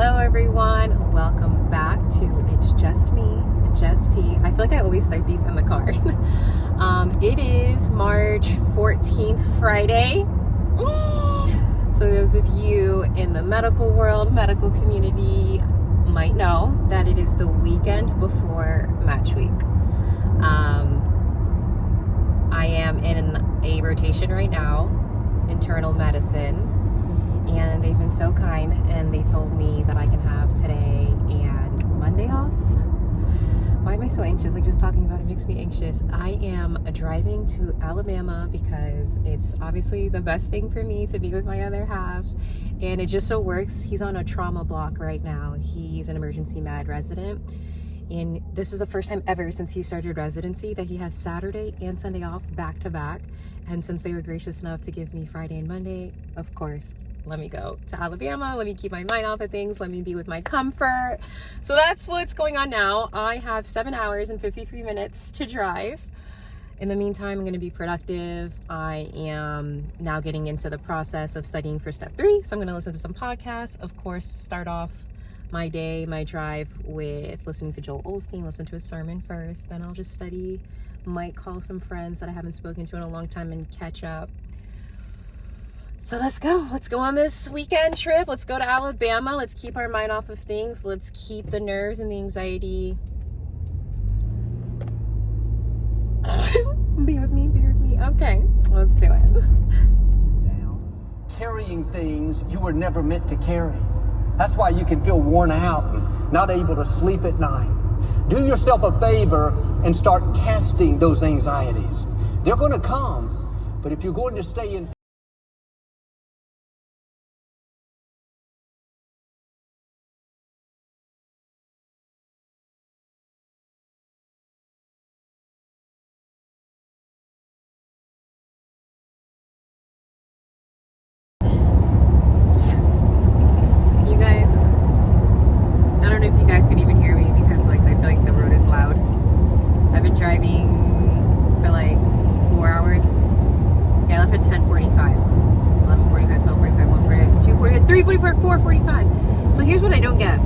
Hello everyone, welcome back to It's Just Me, Jess P. I feel like I always start these in the car. It is March 14th, Friday. So those of you in the medical world, medical community might know that it is the weekend before match week. I am in a rotation right now, internal medicine. And they've been so kind, and they told me that I can have today and Monday off. Why am I so anxious? Like, just talking about it makes me anxious. I am driving to Alabama because it's obviously the best thing for me to be with my other half. And it just so works. He's on a trauma block right now. He's an emergency med resident. And this is the first time ever since he started residency that he has Saturday and Sunday off back to back. And since they were gracious enough to give me Friday and Monday, of course, let me go to Alabama. Let me keep my mind off of things. Let me be with my comfort. So that's what's going on now. I have 7 hours and 53 minutes to drive. In the meantime, I'm going to be productive. I am now getting into the process of studying for step 3. So I'm going to listen to some podcasts. Of course, start off my day, my drive with listening to Joel Osteen, listen to his sermon first. Then I'll just study. Might call some friends that I haven't spoken to in a long time and catch up. So let's go on this weekend trip. Let's go to Alabama. Let's keep our mind off of things. Let's keep the nerves and the anxiety. Be with me. Okay, let's do it. Carrying things you were never meant to carry. That's why you can feel worn out and not able to sleep at night. Do yourself a favor and start casting those anxieties. They're going to come, but if you're going to stay in driving for like 4 hours. Yeah, I left at 10:45, 11:45, 12:45, 1:45, 2:45, 3:45, 4:45. So here's what I don't get.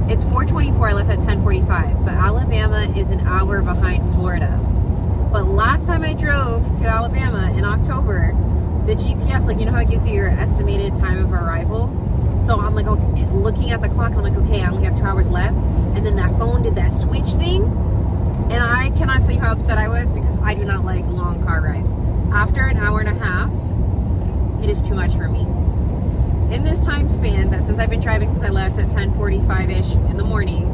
It's 4:24. I left at 10:45, but Alabama is an hour behind Florida. But last time I drove to Alabama in October, the GPS, like, you know how it gives you your estimated time of arrival? So I'm like, okay, looking at the clock, I'm like, okay, I only have 2 hours left. And then that phone did that switch thing. And I cannot tell you how upset I was because I do not like long car rides. After an hour and a half, it is too much for me. In this time span, that since I've been driving since I left at 10:45-ish in the morning,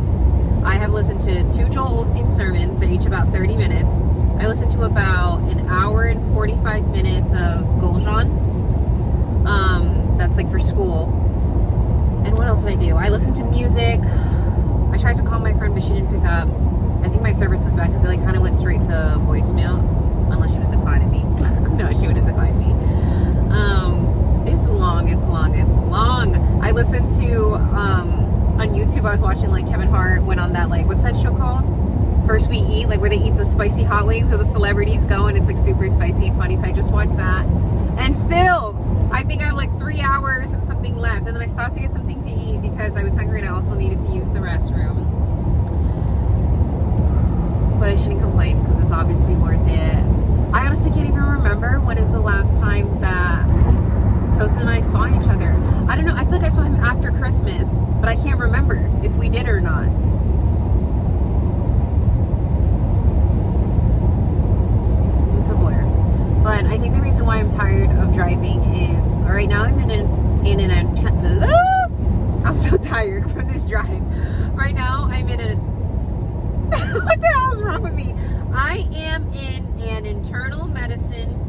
I have listened to 2 Joel Osteen sermons. They're each about 30 minutes. I listened to about an hour and 45 minutes of Goljan. That's like for school. And what else did I do? I listened to music. I tried to call my friend, but she didn't pick up. I think my service was bad because it like kind of went straight to voicemail, unless she was declining me. No, she wouldn't decline me. It's long. I listened to, on YouTube, I was watching like Kevin Hart went on that, like, what's that show called? First We Eat, like where they eat the spicy hot wings, or the celebrities go and it's like super spicy and funny. So I just watched that. And still, I think I have like 3 hours and something left. And then I stopped to get something to eat because I was hungry and I also needed to use the restroom. But I shouldn't complain because it's obviously worth it. I honestly can't even remember when is the last time that Tosin and I saw each other. I don't know. I feel like I saw him after Christmas, but I can't remember if we did or not. It's a blur. But I think the reason why I'm tired of driving is right now I'm I'm so tired from this drive. Right now I'm in a what the hell is wrong with me? I am in an internal medicine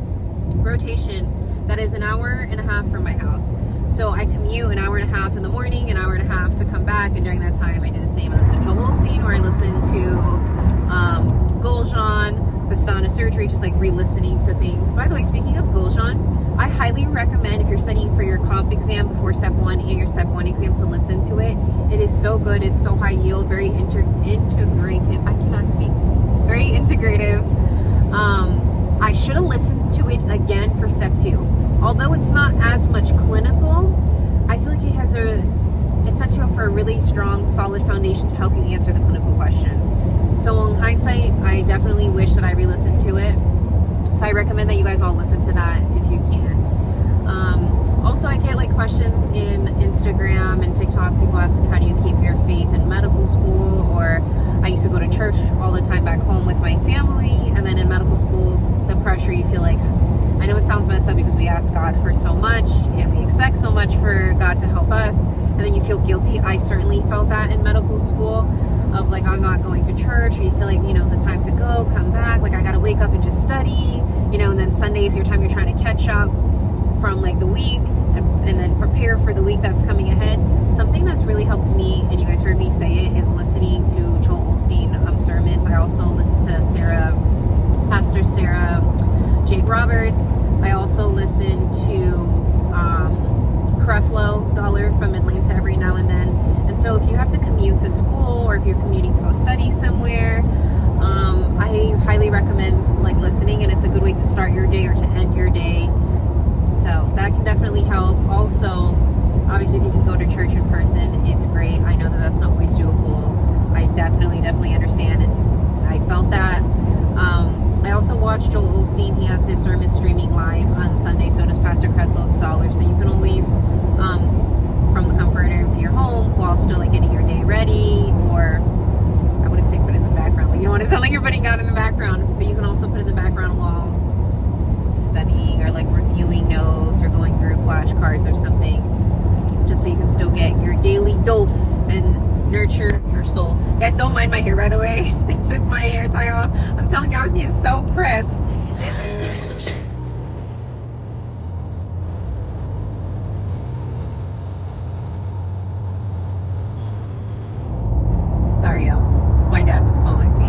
rotation that is an hour and a half from my house. So I commute an hour and a half in the morning, an hour and a half to come back, and during that time I do the same. I listen to Joel Osteen, or I listen to Goljan, Bastana surgery, just like re-listening to things. By the way, speaking of Goljan, I highly recommend if you're studying for your comp exam before step 1 and your step 1 exam to listen to it. It is so good. It's so high yield, very integrative. I cannot speak. Very integrative. I should have listened to it again for step 2. Although it's not as much clinical, I feel like it sets you up for a really really strong, solid foundation to help you answer the clinical questions. So in hindsight, I definitely wish that I re-listened to it. So I recommend that you guys all listen to that if you can. Also, I get like questions in Instagram and TikTok. People ask, how do you keep your faith in medical school? Or I used to go to church all the time back home with my family. And then in medical school, the pressure, you feel like, I know it sounds messed up because we ask God for so much and we expect so much for God to help us. And then you feel guilty. I certainly felt that in medical school of like, I'm not going to church, or you feel like, the time to go, come back. Like I got to wake up and just study, and then Sunday's your time you're trying to catch up from like the week and then prepare for the week that's coming ahead. Something that's really helped me, and you guys heard me say it, is listening to Joel Osteen sermons. I also listen to Pastor Sarah Jake Roberts. I also listen to Creflo Dollar from Atlanta every now and then. And so if you have to commute to school, or if you're commuting to go study somewhere, I highly recommend like listening, and it's a good way to start your day or to end your day. So that can definitely help. Also, obviously, if you can go to church in person, it's great. I know that that's not always doable. I definitely understand, and I felt that. I also watch Joel Osteen. He has his sermon streaming live on Sunday. So does Pastor Creflo Dollar. So you can always, from the comfort of your home, while still like getting your day ready, or I wouldn't say put in the background. Like, you don't want to sound like you're putting God in the background, but you can also put in the background while studying or like reviewing notes or going through flashcards or something, just so you can still get your daily dose and nurture your soul. Guys, don't mind my hair, by the way. I took my hair tie off. I'm telling you, I was getting so pressed. Sorry, y'all. My dad was calling me.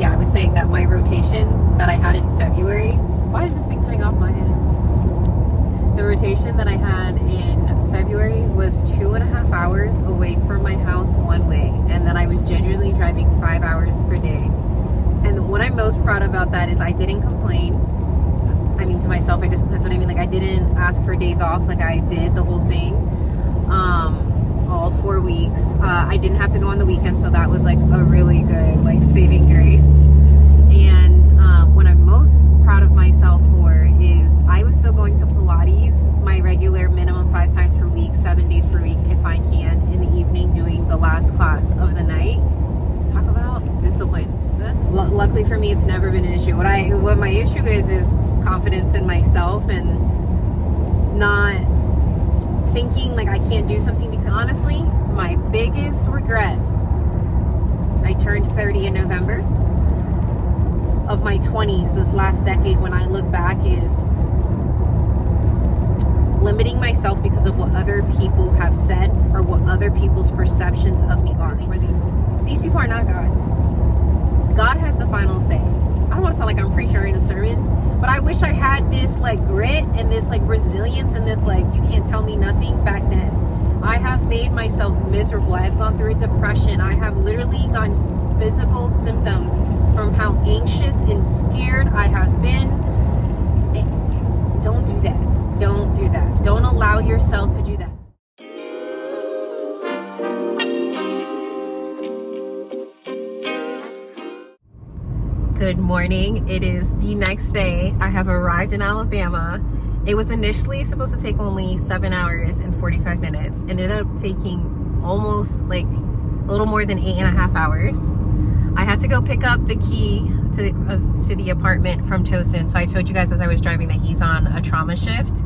I was saying that my rotation that I had in February. Why is this thing cutting off my head? The rotation that I had in February was 2.5 hours away from my house one way, and then I was genuinely driving 5 hours per day. And what I'm most proud about that is I didn't complain. I mean, to myself, I guess that's what I mean. Like, I didn't ask for days off. Like, I did the whole thing, all 4 weeks. I didn't have to go on the weekend, so that was like a really good like saving grace. And what I'm most proud of myself for is I was still going to Pilates, my regular minimum 5 times per week, 7 days per week, if I can, in the evening, doing the last class of the night. Talk about discipline. Luckily for me, it's never been an issue. What my issue is confidence in myself and not thinking like I can't do something, because honestly, my biggest regret, I turned 30 in November, of my 20s this last decade, when I look back, is limiting myself because of what other people have said or what other people's perceptions of me are. These people are not God. God has the final say. I don't want to sound like I'm preaching or in a sermon, but I wish I had this like grit and this like resilience and this like you can't tell me nothing back then. I have made myself miserable. I have gone through a depression. I have literally gotten physical symptoms from how anxious and scared I have been. Don't do that. Don't do that. Don't allow yourself to do that. Good morning. It is the next day. I have arrived in Alabama. It was initially supposed to take only 7 hours and 45 minutes. It ended up taking almost like a little more than 8.5 hours. I had to go pick up the key to the apartment from Tosin. So I told you guys as I was driving that he's on a trauma shift,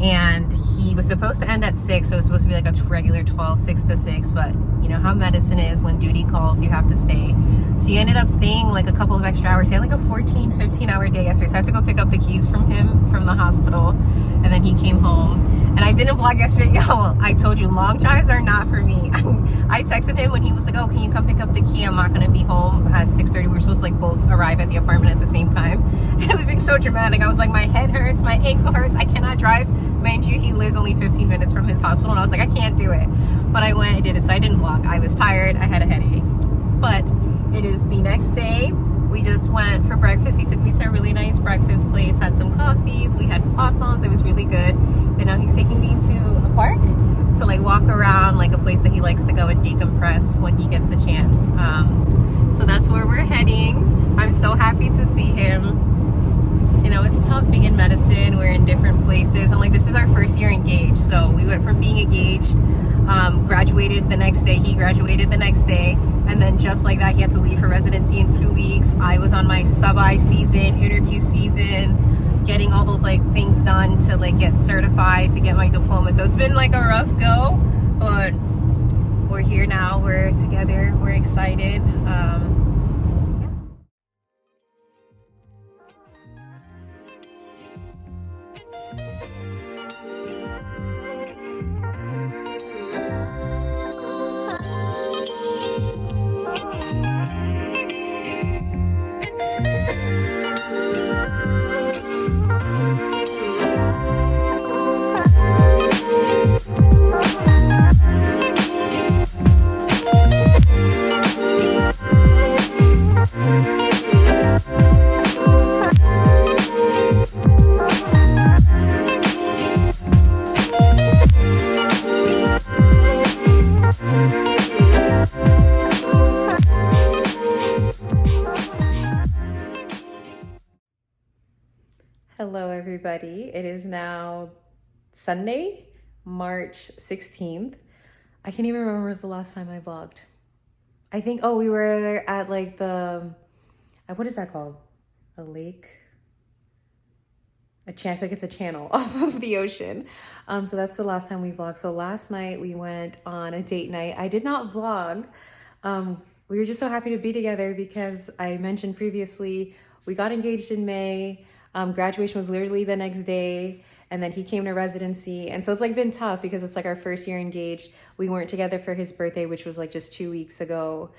and he was supposed to end at 6, so it was supposed to be like a regular 6 to 6, but you know how medicine is, when duty calls you have to stay. So he ended up staying like a couple of extra hours. He had like a 15 hour day yesterday, so I had to go pick up the keys from him from the hospital, and then he came home. And I didn't vlog yesterday. Y'all, I told you, long drives are not for me. I texted him when he was like, oh, can you come pick up the key? I'm not going to be home at 6:30. We were supposed to like both arrive at the apartment at the same time. And I was being so dramatic. I was like, my head hurts, my ankle hurts, I cannot drive. Mind you, he lives only 15 minutes from his hospital. And I was like, I can't do it. But I went and did it. So I didn't vlog. I was tired. I had a headache. But it is the next day. We just went for breakfast. He took me to a really nice breakfast place, had some coffees, we had croissants. It was really good. And now he's taking me to a park to like walk around, like a place place that he likes to go and decompress when he gets a chance. So that's where we're heading. I'm so happy to see him. You know, it's tough being in medicine. We're in different places, and like, this is our first year engaged. So we went from being engaged, graduated the next day, he graduated the next day, and then just like that, he had to leave for residency in 2 weeks. I was on my sub-I season, interview season, getting all those like things done to like get certified, to get my diploma. So it's been like a rough go, but we're here now, we're together, we're excited. Hello everybody, it is now Sunday, March 16th. I can't even remember when was the last time I vlogged. I think, oh, we were at like the, what is that called? A lake? I feel like it's a channel off of the ocean. So that's the last time we vlogged. So last night we went on a date night. I did not vlog. We were just so happy to be together because I mentioned previously, we got engaged in May. Graduation was literally the next day, and then he came to residency. And so it's like been tough because it's like our first year engaged. We weren't together for his birthday, which was like just 2 weeks ago.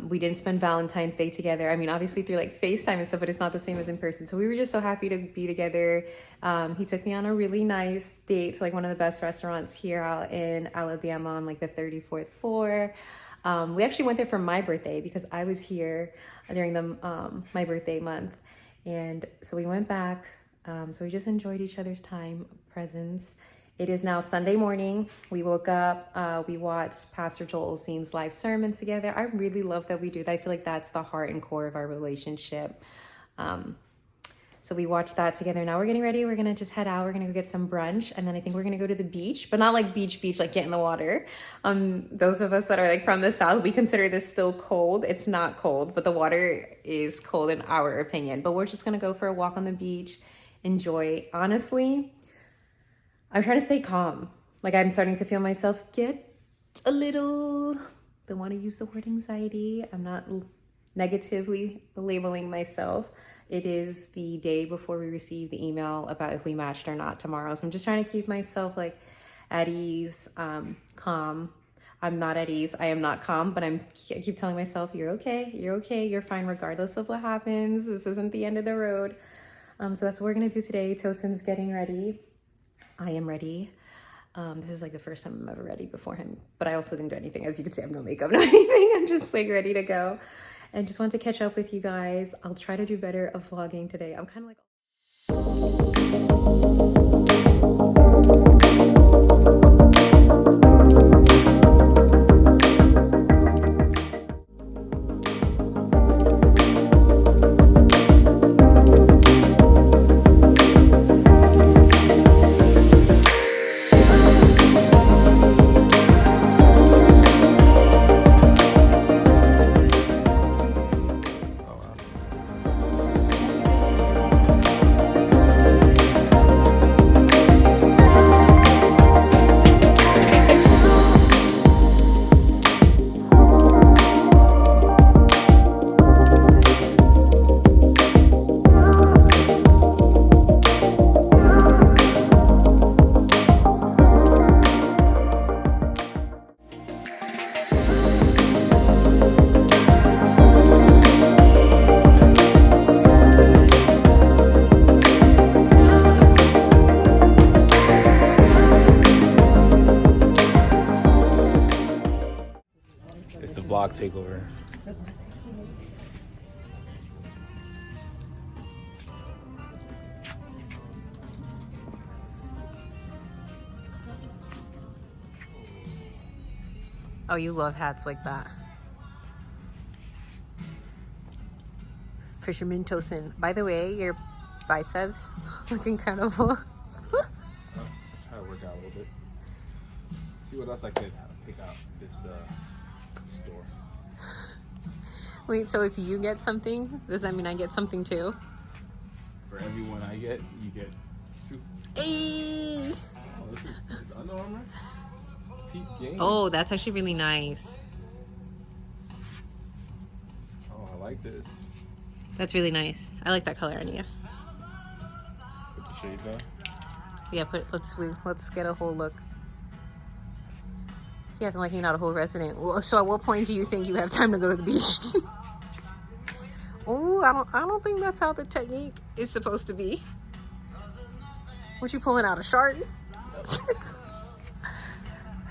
We didn't spend Valentine's Day together. I mean, obviously through like FaceTime and stuff, but it's not the same as in person. So we were just so happy to be together. He took me on a really nice date to like one of the best restaurants here out in Alabama on like the 34th floor. We actually went there for my birthday because I was here during my birthday month. And so we went back. So we just enjoyed each other's time, presence. It is now Sunday morning. We woke up, we watched Pastor Joel Osteen's live sermon together. I really love that we do that. I feel like that's the heart and core of our relationship. So we watched that together. Now we're getting ready. We're gonna just head out. We're gonna go get some brunch, and then I think we're gonna go to the beach, but not like beach, like get in the water. Those of us that are like from the South, we consider this still cold. It's not cold, but the water is cold in our opinion. But we're just gonna go for a walk on the beach, enjoy. Honestly, I'm trying to stay calm. Like, I'm starting to feel myself get a little, don't want to use the word anxiety. I'm not negatively labeling myself. It is the day before we receive the email about if we matched or not tomorrow. So I'm just trying to keep myself like at ease, calm. I'm not at ease. I am not calm, but I keep telling myself, you're okay. You're okay. You're fine regardless of what happens. This isn't the end of the road. So that's what we're going to do today. Tosin's getting ready. I am ready. This is like the first time I'm ever ready before him, but I also didn't do anything. As you can see, I have no makeup, no anything. I'm just like ready to go. And just want to catch up with you guys. I'll try to do better of vlogging today. I'm kind of like... Vlog takeover. Oh, you love hats like that. Fisherman Tosin. By the way, your biceps look incredible. Try to work out a little bit. See what else I could pick out this store. Wait, so if you get something, does that mean I get something too? For everyone I get, you get 2. Hey! Oh, this is Under Armour. Peak game. Oh, that's actually really nice. Oh, I like this. That's really nice. I like that color on you. Put the shades on. Yeah, let's get a whole look. Yeah, like you're not a whole resident. Well, so at what point do you think you have time to go to the beach? Oh, I don't think that's how the technique is supposed to be. What, you pulling out a shark?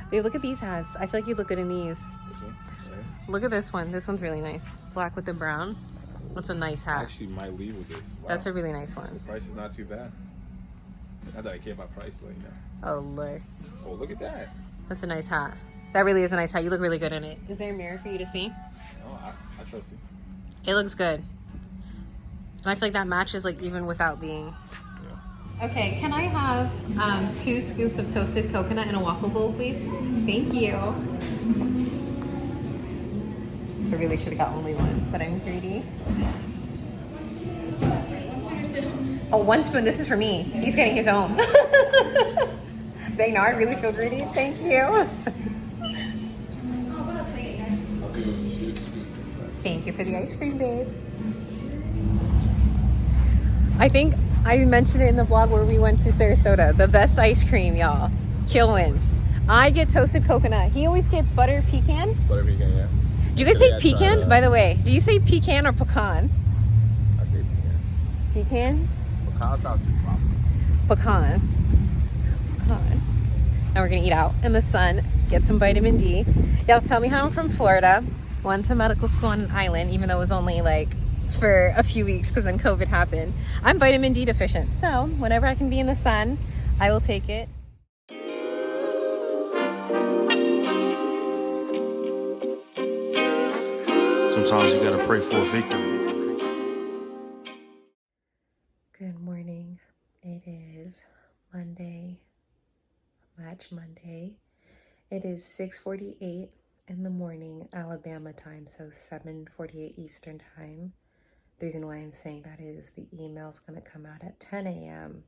Babe, look at these hats. I feel like you look good in these. Which ones? Right. Look at this one. This one's really nice. Black with the brown. That's a nice I hat. actually might leave with this. Wow. That's a really nice one. The price is not too bad. Not that I care about price, but you know. Oh, Lord. Oh, look at that. That's a nice hat. That really is a nice hat. You look really good in it. Is there a mirror for you to see? Oh, I trust you. It looks good. And I feel like that matches like even without being... Yeah. Okay, can I have 2 scoops of toasted coconut in a waffle bowl, please? Thank you. I really should have got only one, but I'm greedy. Oh, 1 spoon. This is for me. He's getting his own. Dang, now I really feel greedy. Thank you. Thank you for the ice cream, babe. I think I mentioned it in the vlog where we went to Sarasota. The best ice cream, y'all. Kilwins. I get toasted coconut. He always gets butter pecan. Butter pecan, yeah. Do you guys say pecan? By the way, do you say pecan or pecan? I say pecan. Pecan? Pecan sounds too proper. Pecan. Pecan. Now we're gonna eat out in the sun, get some vitamin D. Y'all, tell me how I'm from Florida. Went to medical school on an island, even though it was only like for a few weeks because then COVID happened. I'm vitamin D deficient, so whenever I can be in the sun, I will take it. Sometimes you gotta pray for a victory. Good morning. It is Monday, Match Monday. It is 6:48 in the morning, Alabama time, so 7:48 Eastern time. The reason why I'm saying that is the email's gonna come out at 10 a.m.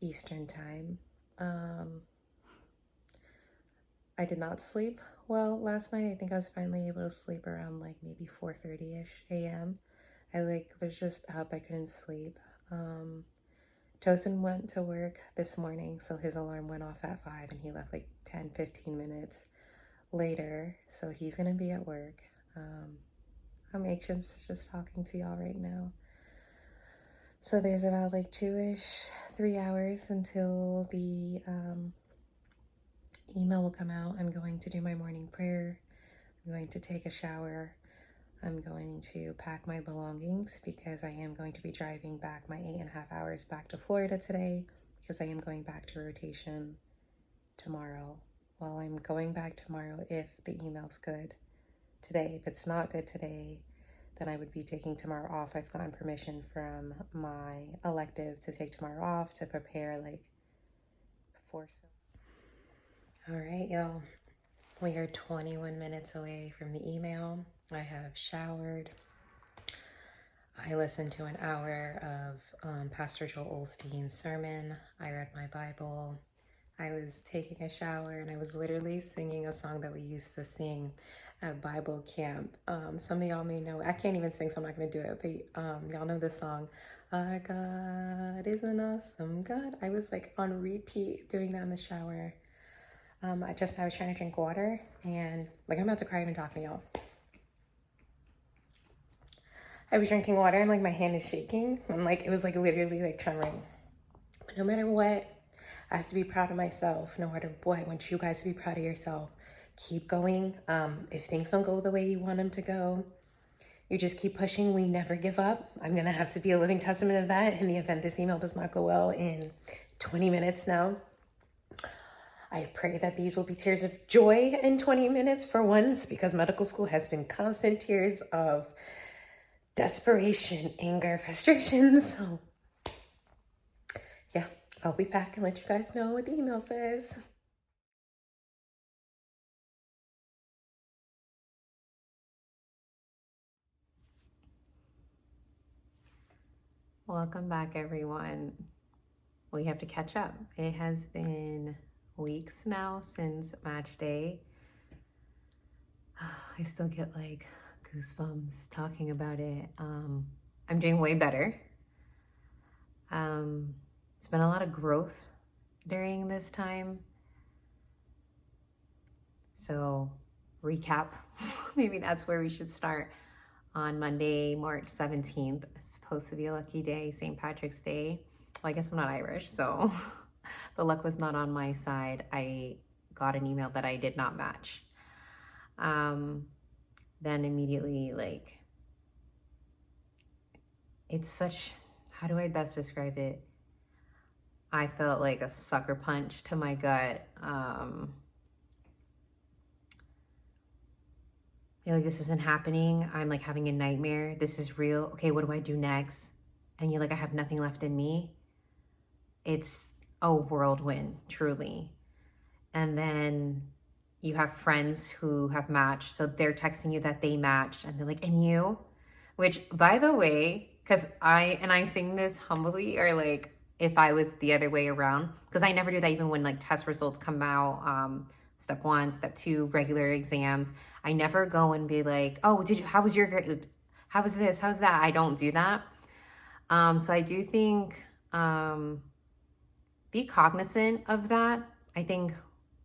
Eastern time. I did not sleep well last night. I think I was finally able to sleep around like maybe 4:30ish a.m. I was just up, I couldn't sleep. Tosin went to work this morning, so his alarm went off at 5 and he left like 10-15 minutes later, so he's gonna be at work. I'm anxious just talking to y'all right now. So there's about like 3 hours until the email will come out. I'm going to do my morning prayer. I'm going to take a shower. I'm going to pack my belongings because I am going to be driving back my 8.5 hours back to Florida today because I am going back to rotation tomorrow. Well, I'm going back tomorrow if the email's good today. If it's not good today, then I would be taking tomorrow off. I've gotten permission from my elective to take tomorrow off to prepare like for... All right, y'all. We are 21 minutes away from the email. I have showered. I listened to an hour of Pastor Joel Osteen's sermon. I read my Bible. I was taking a shower and I was literally singing a song that we used to sing at Bible camp. Some of y'all may know, I can't even sing, so I'm not gonna do it, but y'all know this song. Our God is an awesome God. I was like on repeat doing that in the shower. I was trying to drink water and like I'm about to cry even talking to y'all. I was drinking water and like my hand is shaking and like it was like literally like trembling. But no matter what, I have to be proud of myself. No matter what, I want you guys to be proud of yourself. Keep going. If things don't go the way you want them to go, you just keep pushing. We never give up. I'm gonna have to be a living testament of that in the event this email does not go well in 20 minutes now. I pray that these will be tears of joy in 20 minutes for once, because medical school has been constant tears of desperation, anger, frustration. So yeah, I'll be back and let you guys know what the email says. Welcome back, everyone. We have to catch up. It has been weeks now since match day. I still get like goosebumps talking about it. I'm doing way better. It's been a lot of growth during this time. So recap, maybe that's where we should start. On Monday, March 17th, it's supposed to be a lucky day, St. Patrick's Day. Well, I guess I'm not Irish, so the luck was not on my side. I got an email that I did not match. Then immediately, like, it's such, how do I best describe it? I felt like a sucker punch to my gut. You're like, this isn't happening. I'm like having a nightmare. This is real. Okay, what do I do next? And you're like, I have nothing left in me. It's a whirlwind, truly. And then you have friends who have matched. So they're texting you that they matched. And they're like, and you? Which, by the way, because I'm saying this humbly, or like if I was the other way around, because I never do that even when like test results come out. Step 1, step 2, regular exams. I never go and be like, oh, how was your grade? How was this? How's that? I don't do that. So I do think, be cognizant of that. I think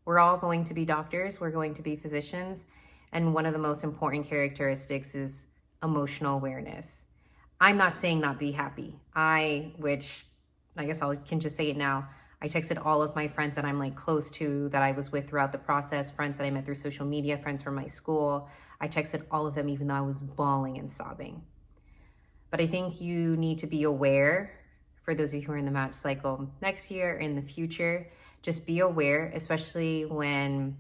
we're all going to be doctors. We're going to be physicians. And one of the most important characteristics is emotional awareness. I'm not saying not be happy. Which I guess I can just say it now. I texted all of my friends that I'm like close to, that I was with throughout the process, friends that I met through social media, friends from my school. I texted all of them even though I was bawling and sobbing. But I think you need to be aware, for those of you who are in the match cycle next year, in the future, just be aware, especially when,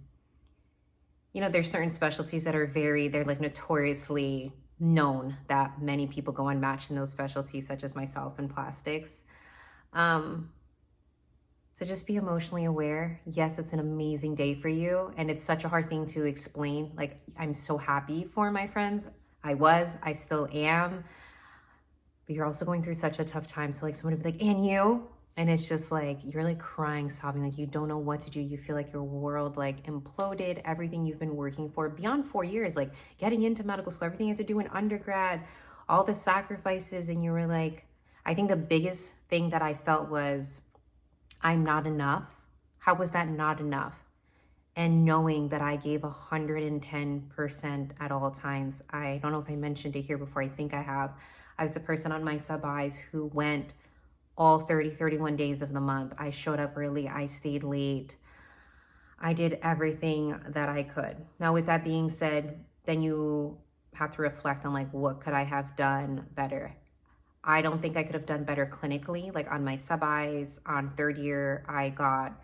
you know, there's certain specialties that are they're like notoriously known that many people go unmatched in those specialties, such as myself and plastics. So just be emotionally aware. Yes, it's an amazing day for you. And it's such a hard thing to explain. Like, I'm so happy for my friends. I still am. But you're also going through such a tough time. So like someone would be like, and you? And it's just like, you're like crying, sobbing, like you don't know what to do. You feel like your world like imploded, everything you've been working for beyond 4 years, like getting into medical school, everything you had to do in undergrad, all the sacrifices. And you were like, I think the biggest thing that I felt was, I'm not enough. How was that not enough? And knowing that I gave 110% at all times. I don't know if I mentioned it here before. I think I have. I was a person on my sub-Is who went all 30, 31 days of the month. I showed up early. I stayed late. I did everything that I could. Now, with that being said, then you have to reflect on like, what could I have done better? I don't think I could have done better clinically. Like on my sub-Is, on third year, I got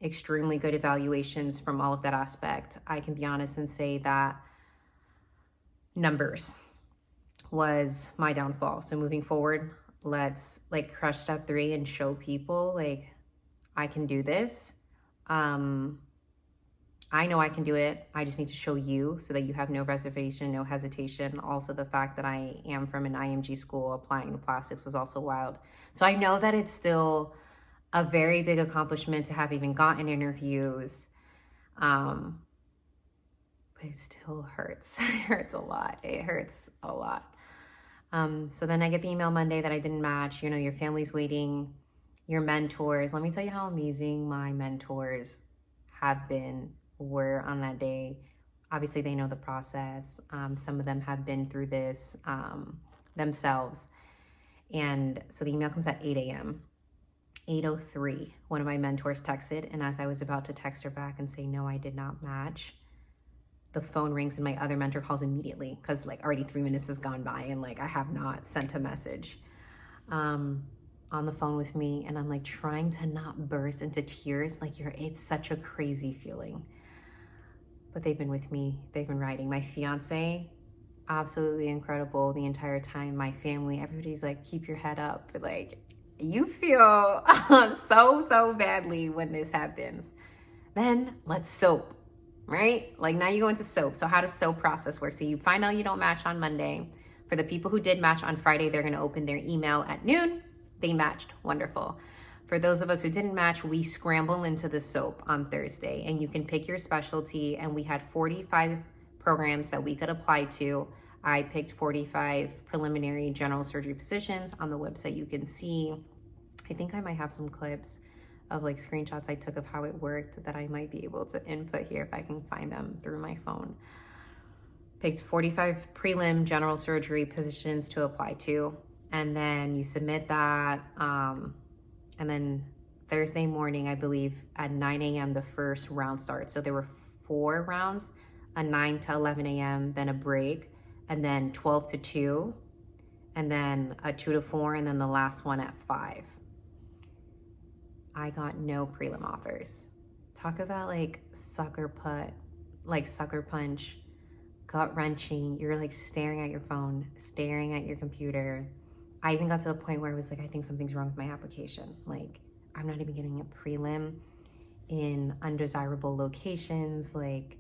extremely good evaluations from all of that aspect. I can be honest and say that numbers was my downfall. So moving forward, let's like crush step 3 and show people like I can do this. I know I can do it. I just need to show you so that you have no reservation, no hesitation. Also, the fact that I am from an IMG school, applying to plastics was also wild. So I know that it's still a very big accomplishment to have even gotten interviews. But it still hurts. It hurts a lot. It hurts a lot. So then I get the email Monday that I didn't match. You know, your family's waiting, your mentors. Let me tell you how amazing my mentors were on that day. Obviously, they know the process. Some of them have been through this themselves. And so the email comes at 8 a.m. 8:03, one of my mentors texted. And as I was about to text her back and say, no, I did not match, the phone rings and my other mentor calls immediately because like already 3 minutes has gone by and like I have not sent a message. on the phone with me, and I'm like trying to not burst into tears. Like it's such a crazy feeling. But they've been with me. They've been riding. My fiance, absolutely incredible the entire time. My family, everybody's like, keep your head up. But like, you feel so badly when this happens. Then let's soap, right? Like now you go into soap. So how does soap process work? So you find out you don't match on Monday. For the people who did match on Friday, they're going to open their email at noon. They matched. Wonderful. For those of us who didn't match, we scramble into the soap on Thursday, and you can pick your specialty. And we had 45 programs that we could apply to. I picked 45 preliminary general surgery positions. On the website, you can see, I think I might have some clips of like screenshots I took of how it worked that I might be able to input here if I can find them through my phone. Picked 45 prelim general surgery positions to apply to. And then you submit that. And then Thursday morning, I believe at 9 a.m., the first round starts. So there were 4 rounds, a 9 to 11 a.m., then a break, and then 12 to 2, and then a 2 to 4, and then the last one at 5. I got no prelim offers. Talk about like sucker punch, gut wrenching. You're like staring at your phone, staring at your computer. I even got to the point where I was like, I think something's wrong with my application. Like, I'm not even getting a prelim in undesirable locations. Like,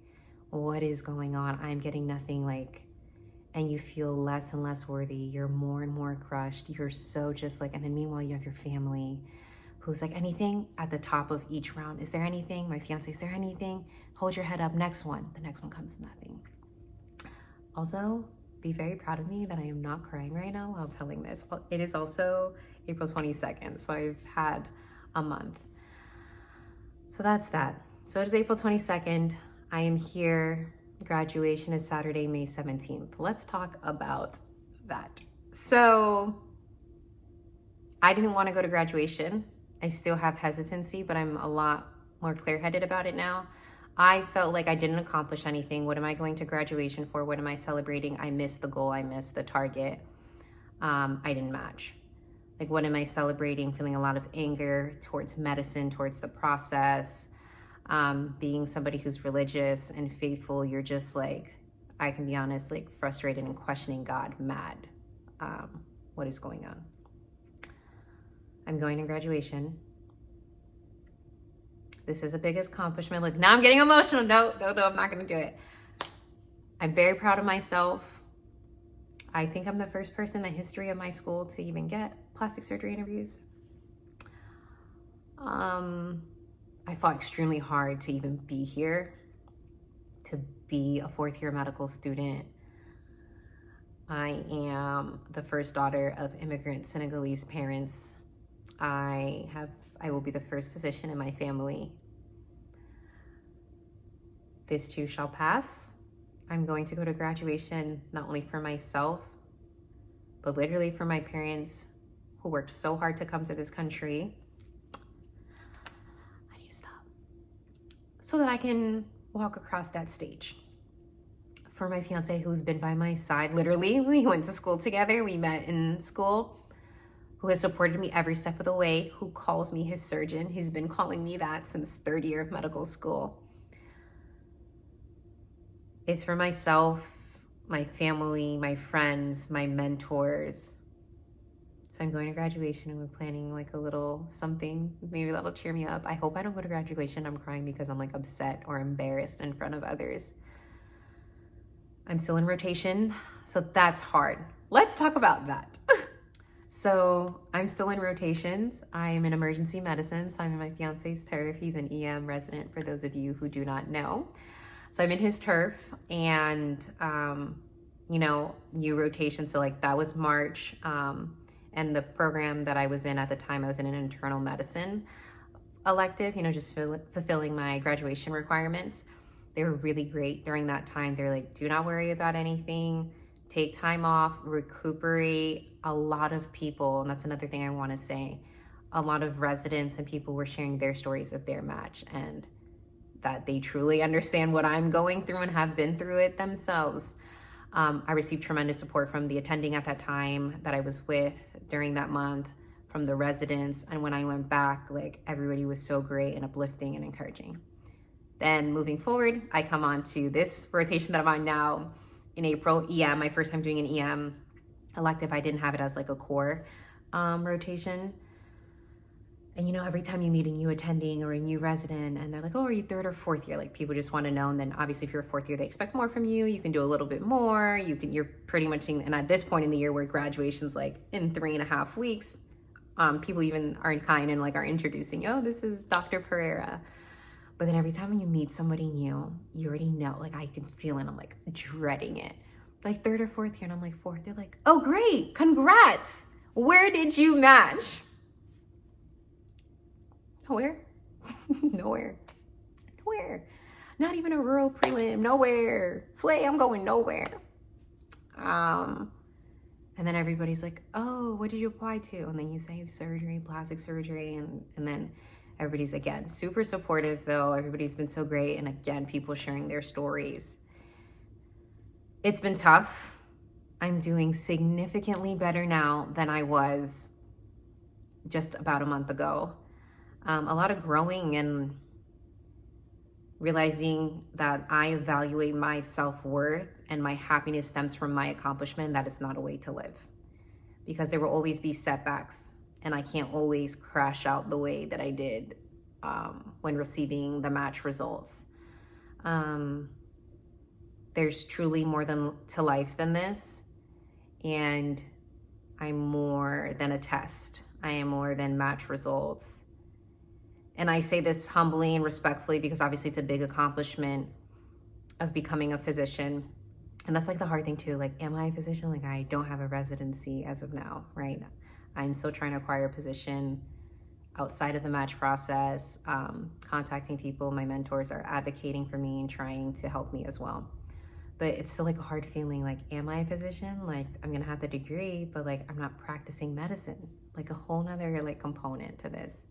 what is going on? I'm getting nothing. Like, and you feel less and less worthy. You're more and more crushed. You're so just like, and then meanwhile you have your family who's like, anything at the top of each round. Is there anything? My fiance, is there anything? Hold your head up. Next one. The next one comes nothing. Also, be very proud of me that I am not crying right now while telling this. It is also April 22nd, so I've had a month. So that's that. So it is April 22nd. I am here. Graduation is Saturday, May 17th. Let's talk about that. So I didn't want to go to graduation. I still have hesitancy, but I'm a lot more clear-headed about it now. I felt like I didn't accomplish anything. What am I going to graduation for? What am I celebrating? I missed the goal. I missed the target. I didn't match. Like, what am I celebrating? Feeling a lot of anger towards medicine, towards the process. Being somebody who's religious and faithful, you're just like, I can be honest, like frustrated and questioning God, mad. What is going on? I'm going to graduation. This is a big accomplishment. Look, now I'm getting emotional. No, I'm not going to do it. I'm very proud of myself. I think I'm the first person in the history of my school to even get plastic surgery interviews. I fought extremely hard to even be here, to be a 4th-year medical student. I am the first daughter of immigrant Senegalese parents. I will be the first physician in my family. This too shall pass. I'm going to go to graduation not only for myself, but literally for my parents who worked so hard to come to this country. I need to stop. So that I can walk across that stage. For my fiance who's been by my side, literally, we went to school together, we met in school, who has supported me every step of the way, who calls me his surgeon. He's been calling me that since 3rd year of medical school. It's for myself, my family, my friends, my mentors. So I'm going to graduation and we're planning like a little something, maybe that'll cheer me up. I hope I don't go to graduation. I'm crying because I'm like upset or embarrassed in front of others. I'm still in rotation, so that's hard. Let's talk about that. So I'm still in rotations. I am in emergency medicine, so I'm in my fiance's turf. He's an EM resident, for those of you who do not know. So I'm in his turf, and new rotation. So like that was March, and the program that I was in at the time, I was in an internal medicine elective, just fulfilling my graduation requirements. They were really great during that time. They're like, do not worry about anything. Take time off, recuperate. A lot of people, and that's another thing I want to say, a lot of residents and people were sharing their stories of their match and that they truly understand what I'm going through and have been through it themselves. I received tremendous support from the attending at that time that I was with during that month, from the residents. And when I went back, like everybody was so great and uplifting and encouraging. Then moving forward, I come on to this rotation that I'm on now in April, EM, my first time doing an EM elective. I didn't have it as like a core rotation. And you know, every time you meet a new attending or a new resident and they're like, oh, are you third or fourth year? Like people just want to know. And then obviously if you're a fourth year, they expect more from you. You can do a little bit more. You're pretty much seeing, and at this point in the year where graduation's like in 3.5 weeks, people even are kind and like are introducing, oh, this is Dr. Pereira. But then every time you meet somebody new, you already know, like I can feel it. I'm like dreading it. Like third or fourth year, and I'm like fourth. They're like, oh, great, congrats. Where did you match? Nowhere. Nowhere. Not even a rural prelim. Nowhere. Sway, I'm going nowhere. And then everybody's like, oh, what did you apply to? And then you say surgery, plastic surgery, and then everybody's, again, super supportive, though. Everybody's been so great. And again, people sharing their stories. It's been tough. I'm doing significantly better now than I was just about a month ago. A lot of growing and realizing that I evaluate my self-worth and my happiness stems from my accomplishment. That is not a way to live, because there will always be setbacks, and I can't always crash out the way that I did when receiving the match results. There's truly more to life than this, and I'm more than a test. I am more than match results. And I say this humbly and respectfully because obviously it's a big accomplishment of becoming a physician. And that's like the hard thing too. Like, am I a physician? Like, I don't have a residency as of now, right? I'm still trying to acquire a position outside of the match process, contacting people. My mentors are advocating for me and trying to help me as well. But it's still like a hard feeling, like, am I a physician? Like, I'm gonna have the degree, but like, I'm not practicing medicine. Like a whole nother like component to this.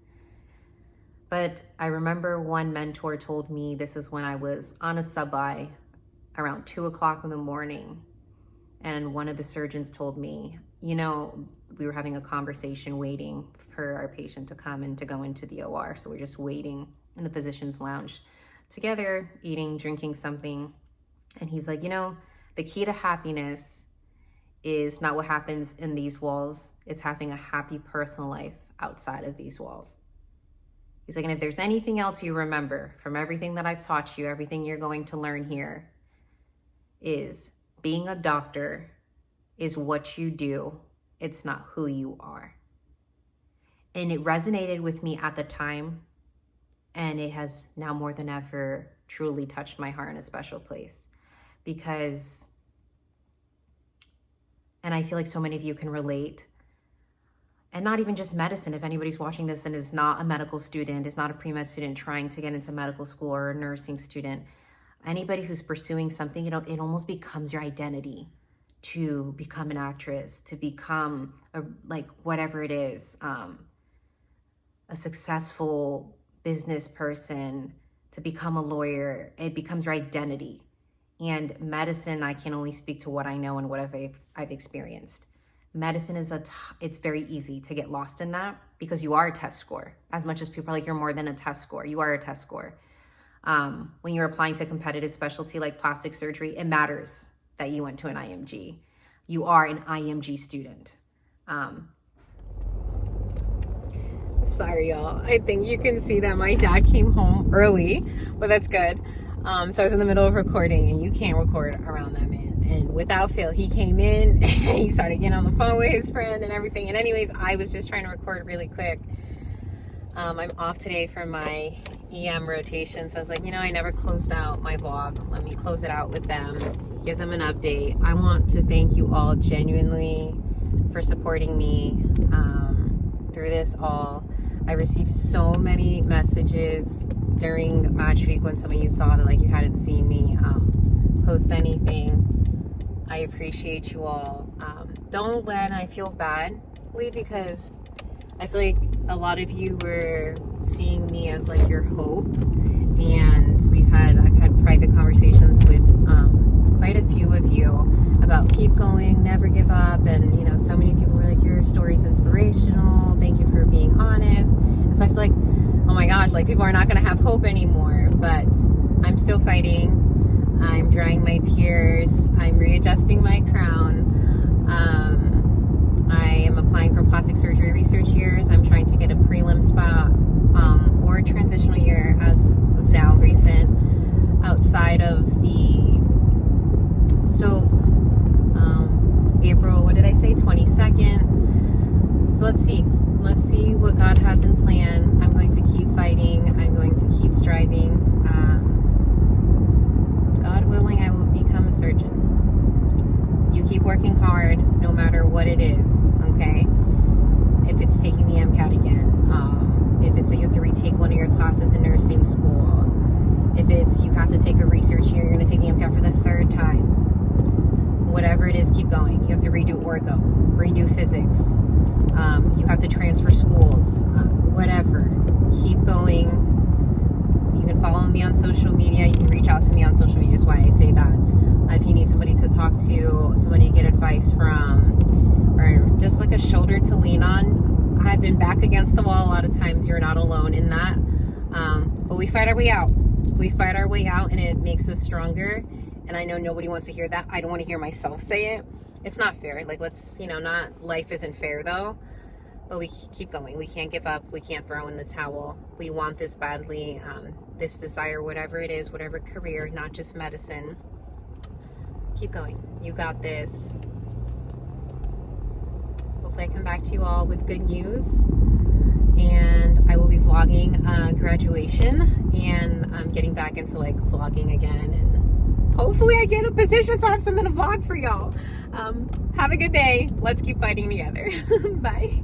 But I remember one mentor told me, this is when I was on a sub-I around 2 o'clock in the morning. And one of the surgeons told me, you know, we were having a conversation waiting for our patient to come and to go into the OR. So we're just waiting in the physician's lounge together, eating, drinking something. And he's like, you know, the key to happiness is not what happens in these walls. It's having a happy personal life outside of these walls. He's like, and if there's anything else you remember from everything that I've taught you, everything you're going to learn here, is being a doctor is what you do. It's not who you are. And it resonated with me at the time. And it has now more than ever truly touched my heart in a special place. Because, and I feel like so many of you can relate, and not even just medicine. If anybody's watching this and is not a medical student, is not a pre-med student trying to get into medical school, or a nursing student, anybody who's pursuing something, you know, it almost becomes your identity to become an actress, to become like whatever it is, a successful business person, to become a lawyer. It becomes your identity. And medicine, I can only speak to what I know and what I've experienced. Medicine is it's very easy to get lost in that, because you are a test score. As much as people are like, you're more than a test score, you are a test score. When you're applying to competitive specialty like plastic surgery, it matters that you went to an IMG. You are an IMG student. Sorry, y'all. I think you can see that my dad came home early, but that's good. So I was in the middle of recording, and you can't record around that man. And without fail, he came in and he started getting on the phone with his friend and everything. And anyways, I was just trying to record really quick. I'm off today for my EM rotation. So I was like, you know, I never closed out my vlog. Let me close it out with them, give them an update. I want to thank you all genuinely for supporting me through this all. I received so many messages during match week when some of you saw that like you hadn't seen me post anything. I appreciate you all. Don't let I feel badly, because I feel like a lot of you were seeing me as like your hope, and I've had private conversations with quite a few of you about keep going, never give up, and you know, so many people were like, you're your story's inspirational. Thank you for being honest. And so I feel like, oh my gosh, like people are not going to have hope anymore, but I'm still fighting. I'm drying my tears. I'm readjusting my crown. I am applying for plastic surgery research years. I'm trying to get a prelim spot or a transitional year as of now, recent, outside of the it's April, what did I say, 22nd. So let's see what God has in plan. I'm going to keep fighting. I'm going to keep striving. God willing, I will become a surgeon. You keep working hard no matter what it is, okay? If it's taking the MCAT again, if it's that you have to retake one of your classes in nursing school, if it's you have to take a research year, you're going to take the MCAT for the 3rd time. Whatever it is, keep going. You have to redo orgo, redo physics. You have to transfer schools, whatever. Keep going. You can follow me on social media. You can reach out to me on social media is why I say that. If you need somebody to talk to, somebody to get advice from, or just like a shoulder to lean on, I've been back against the wall a lot of times. You're not alone in that. But we fight our way out. We fight our way out, and it makes us stronger. And I know nobody wants to hear that. I don't want to hear myself say it. It's not fair. Like, let's, not, life isn't fair though. But we keep going. We can't give up. We can't throw in the towel. We want this badly. This desire, whatever it is, whatever career, not just medicine. Keep going. You got this. Hopefully I come back to you all with good news. And I will be vlogging graduation and getting back into like vlogging again. And hopefully I get a position so I have something to vlog for y'all. Have a good day. Let's keep fighting together. Bye.